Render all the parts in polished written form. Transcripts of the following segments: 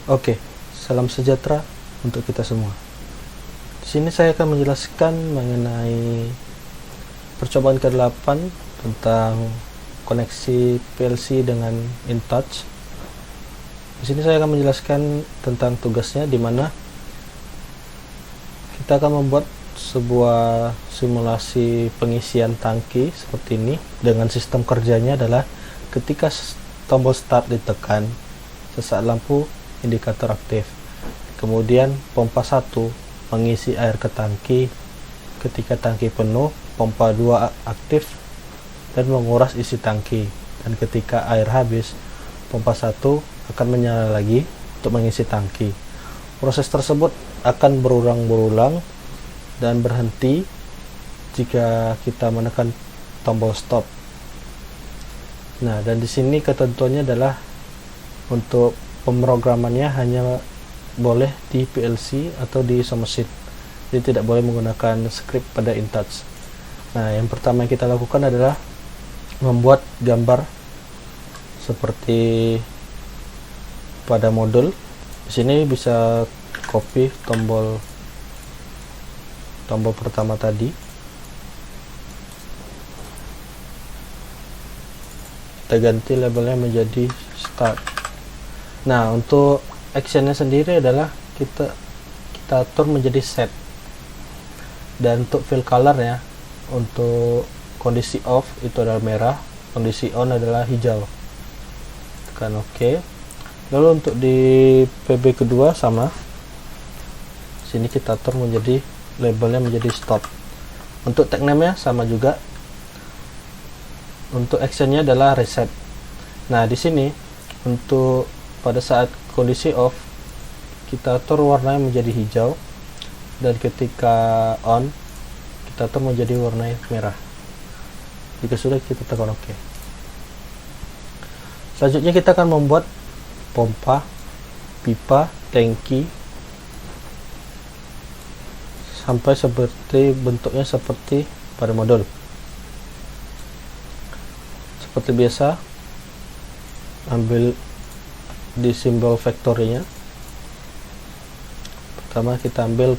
Oke, salam sejahtera untuk kita semua. Di sini saya akan menjelaskan mengenai percobaan ke-8 tentang koneksi PLC dengan InTouch. Di sini saya akan menjelaskan tentang tugasnya, di mana kita akan membuat sebuah simulasi pengisian tangki seperti ini, dengan sistem kerjanya adalah ketika tombol start ditekan, sesaat lampu indikator aktif. Kemudian pompa 1 mengisi air ke tangki. Ketika tangki penuh, pompa 2 aktif dan menguras isi tangki. Dan ketika air habis, pompa 1 akan menyala lagi untuk mengisi tangki. Proses tersebut akan berulang-ulang dan berhenti jika kita menekan tombol stop. Nah, dan di sini ketentuannya adalah untuk pemrogramannya hanya boleh di PLC atau di Somerset. Jadi tidak boleh menggunakan script pada InTouch. Nah, yang pertama yang kita lakukan adalah membuat gambar seperti pada modul. Di sini bisa copy tombol pertama tadi. Kita ganti labelnya menjadi start. Nah, untuk actionnya sendiri adalah kita atur menjadi set. Dan untuk fill color ya, untuk kondisi off itu adalah merah, kondisi on adalah hijau. Tekan OK. Lalu untuk di PB kedua sama, sini kita atur menjadi labelnya menjadi stop. Untuk tag name nya sama juga. Untuk actionnya adalah reset. Nah, di sini untuk pada saat kondisi off, kita atur warnanya menjadi hijau, dan ketika on kita atur menjadi warna merah. Jika sudah, kita tekan OK. Selanjutnya kita akan membuat pompa, pipa, tangki sampai seperti bentuknya seperti pada modul. Seperti biasa, ambil di simbol factory-nya. Pertama kita ambil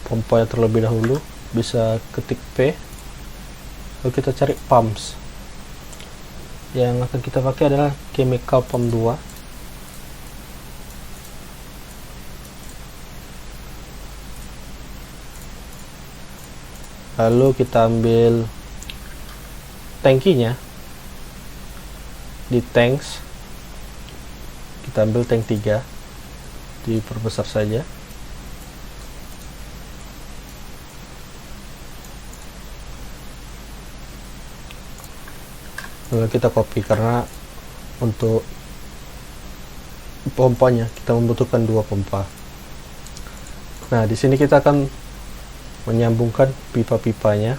pompa yang terlebih dahulu, bisa ketik P, lalu kita cari pumps. Yang akan kita pakai adalah chemical pump 2. Lalu kita ambil tangkinya, di tanks kita ambil tank 3, diperbesar saja. Lalu kita copy, karena untuk pompanya kita membutuhkan 2 pompa. Nah, di sini kita akan menyambungkan pipa-pipanya.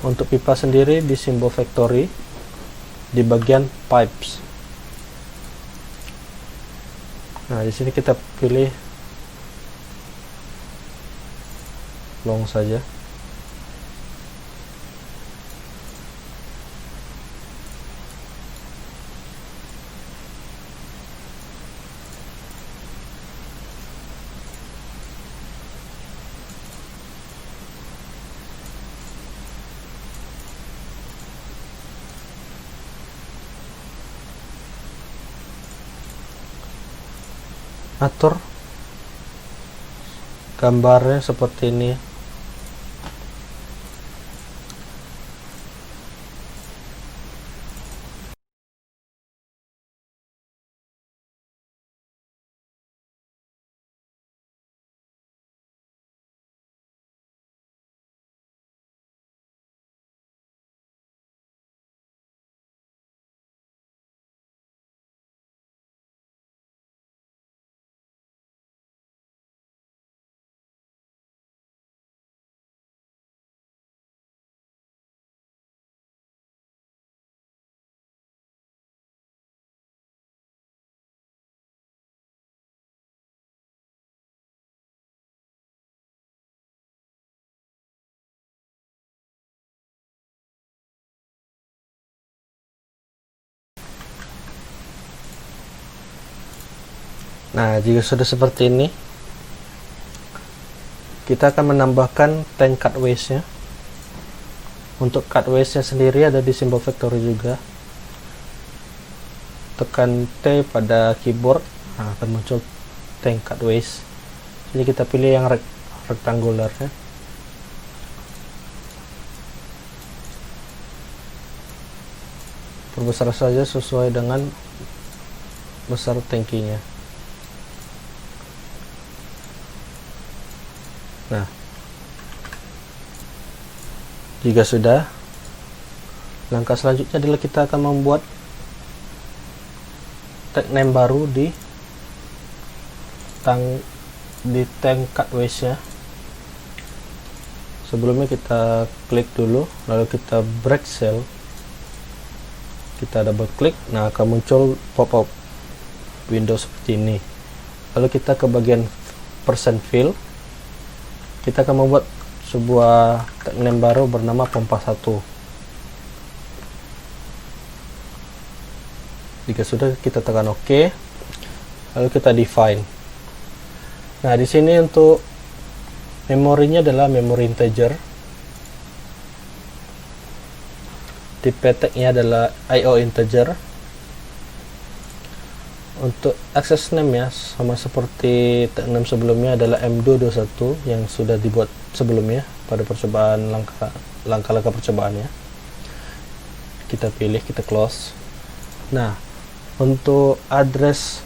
Untuk pipa sendiri di simbol factory di bagian pipes. Nah, di sini kita pilih long saja. Atur gambarnya seperti ini. Nah, jika sudah seperti ini, kita akan menambahkan tank cutways nya. Untuk cutways nya sendiri ada di simbol factory juga. Tekan T pada keyboard, nah, akan muncul tank cutways. Jadi kita pilih yang rectangular ya. Perbesar saja sesuai dengan besar tangkinya. Nah, jika sudah, langkah selanjutnya adalah kita akan membuat tag name baru di tank cutways nya. Sebelumnya kita klik dulu, lalu kita break cell, kita double klik, nah akan muncul pop-up window seperti ini. Lalu kita ke bagian percent fill, kita akan membuat sebuah tag name baru bernama pompa 1. Jika sudah, kita tekan OK, lalu kita define. Nah, di sini untuk memorinya adalah memori integer, tipe tagnya adalah IO integer. Untuk access name ya, sama seperti tag name sebelumnya adalah M221 yang sudah dibuat sebelumnya pada percobaan langkah-langkah percobaannya. Kita pilih, kita close. Nah, untuk address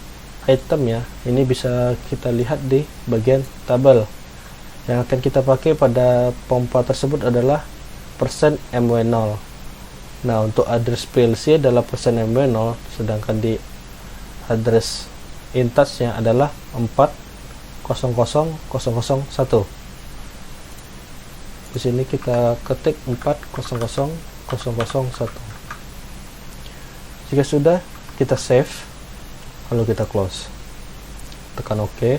item ya, ini bisa kita lihat di bagian tabel. Yang akan kita pakai pada pompa tersebut adalah %MW0. Nah, untuk address PLC adalah %MW0, sedangkan di address intouch-nya adalah 400001. Di sini kita ketik 400001. Jika sudah, kita save, lalu kita close, tekan OK.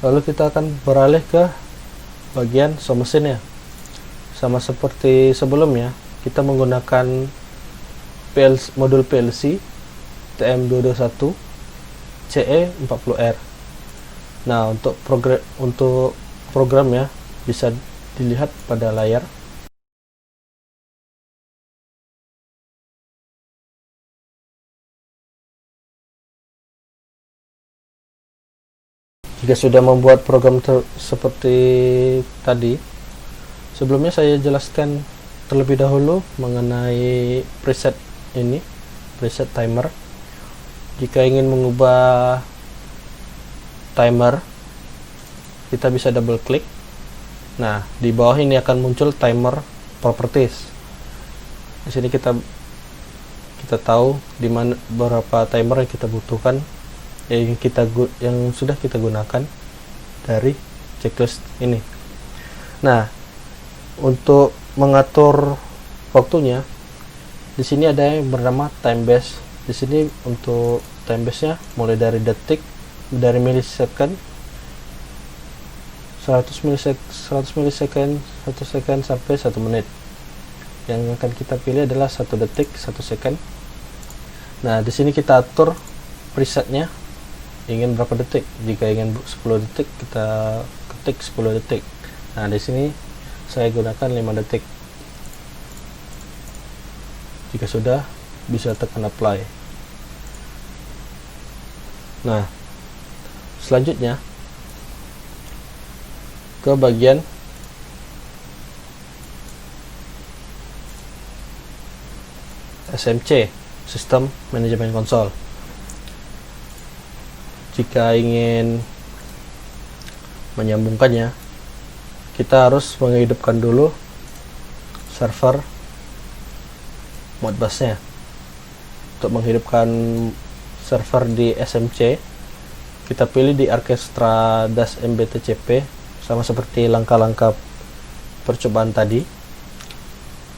Lalu kita akan beralih ke bagian show mesin ya. Sama seperti sebelumnya, kita menggunakan modul PLC TM221 CE40R. Nah, untuk programnya bisa dilihat pada layar. Jika sudah membuat program seperti tadi, sebelumnya saya jelaskan terlebih dahulu mengenai preset ini, preset timer. Jika ingin mengubah timer, kita bisa double klik. Nah, di bawah ini akan muncul timer properties. Di sini kita tahu di mana berapa timer yang kita butuhkan, yang sudah kita gunakan dari checklist ini. Nah, untuk mengatur waktunya, di sini ada yang bernama time base. Di sini untuk time base-nya mulai dari detik, dari millisecond, 100 millisecond, 1 second sampai 1 menit. Yang akan kita pilih adalah 1 detik, 1 second. Nah, di sini kita atur presetnya ingin berapa detik. Jika ingin 10 detik, kita ketik 10 detik. Nah, di sini saya gunakan 5 detik. Jika sudah, bisa tekan apply. Nah, selanjutnya ke bagian SMC, Sistem Manajemen Konsol. Jika ingin menyambungkannya, kita harus menghidupkan dulu server Modbus-nya. Untuk menghidupkan server di SMC, kita pilih di Orchestra -mbtcp, sama seperti langkah-langkah percobaan tadi.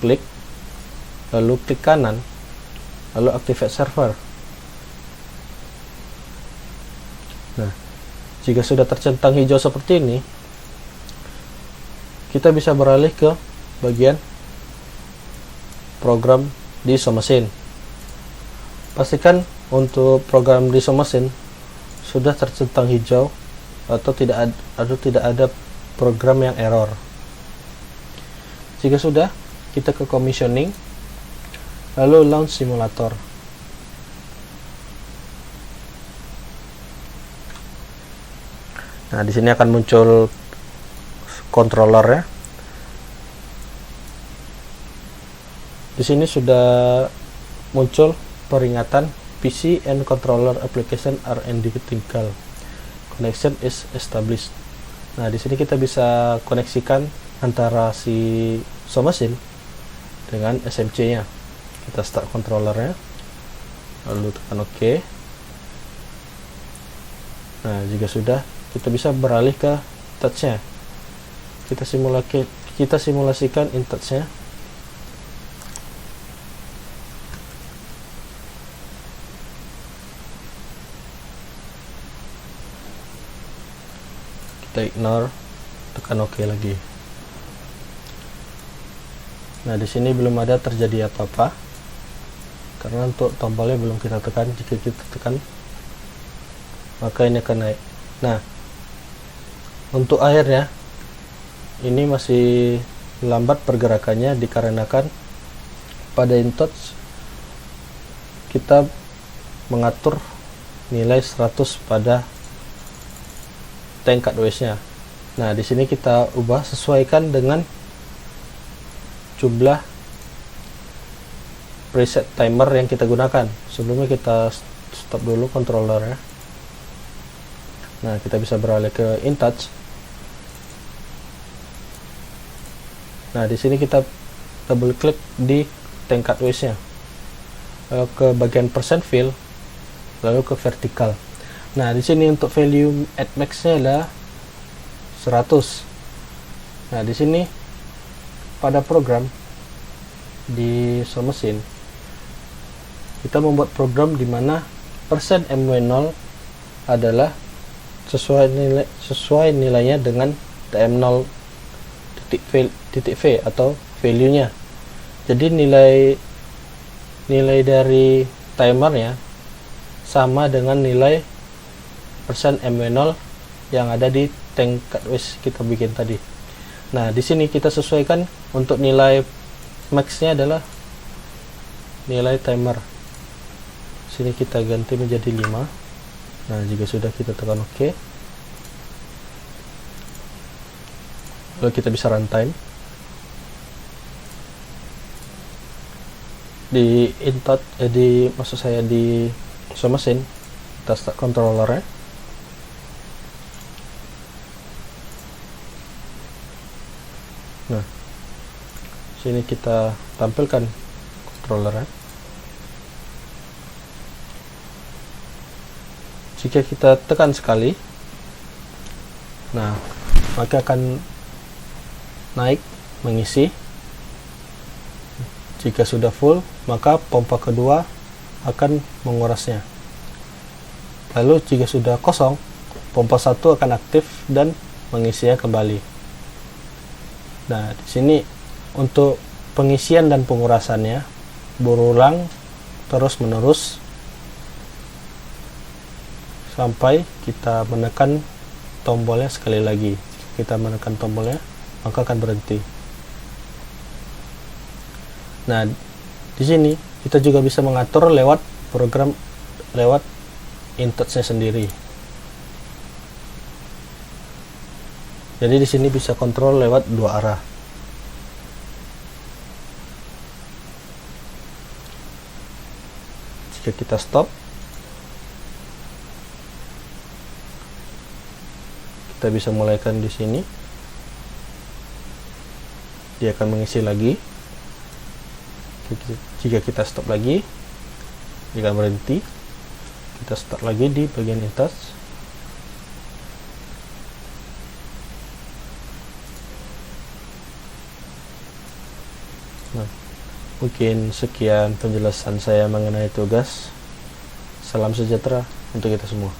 Klik, lalu klik kanan, lalu activate server. Nah, jika sudah tercentang hijau seperti ini, kita bisa beralih ke bagian program di show mesin. Pastikan untuk program di mesin sudah tercentang hijau atau tidak ada program yang error. Jika sudah, kita ke commissioning, lalu launch simulator. Nah, di sini akan muncul controller ya. Di sini sudah muncul peringatan PC and controller application are critical. Connection is established. Nah, di sini kita bisa koneksikan antara si mesin dengan SMC-nya. Kita start controllernya, lalu tekan OK. Nah, jika sudah, kita bisa beralih ke touch-nya. Kita simulasikan in touch-nya. Kita ignore, tekan OK lagi. Nah, di sini belum ada terjadi apa-apa karena untuk tombolnya belum kita tekan. Jika kita tekan, maka ini akan naik. Nah, untuk airnya ini masih lambat pergerakannya dikarenakan pada InTouch kita mengatur nilai 100 pada tank nya. Nah, di sini kita ubah sesuaikan dengan jumlah preset timer yang kita gunakan. Sebelumnya kita stop dulu controllernya. Nah, kita bisa beralih ke InTouch. Nah, di sini kita double klik di tank nya, lalu ke bagian percent fill, lalu ke vertical. Nah, di sini untuk value at max-nya adalah 100. Nah, di sini pada program di mesin kita membuat program di mana persen MW0 adalah sesuai nilainya dengan TM0 titik V atau value-nya. Jadi nilai dari timernya sama dengan nilai persen MW0 yang ada di tank CADWS kita bikin tadi. Nah, di sini kita sesuaikan untuk nilai max-nya adalah nilai timer. Sini kita ganti menjadi 5. Nah, jika sudah kita tekan OK. Lalu kita bisa runtime. Di InTouch maksud saya di mesin, kita start controllernya. Nah, sini kita tampilkan controllernya. Jika kita tekan sekali, nah, maka akan naik mengisi. Jika sudah full, maka pompa kedua akan mengurasnya. Lalu jika sudah kosong, pompa satu akan aktif dan mengisinya kembali. Nah, di sini untuk pengisian dan pengurasannya berulang terus-menerus sampai kita menekan tombolnya sekali lagi. Kita menekan tombolnya, maka akan berhenti. Nah, di sini kita juga bisa mengatur lewat program, lewat InTouch-nya sendiri. Jadi di sini bisa kontrol lewat dua arah. Jika kita stop, kita bisa mulaikan di sini. Dia akan mengisi lagi. Jika kita stop lagi, dia akan berhenti. Kita start lagi di bagian InTouch. Nah, mungkin sekian penjelasan saya mengenai tugas. Salam sejahtera untuk kita semua.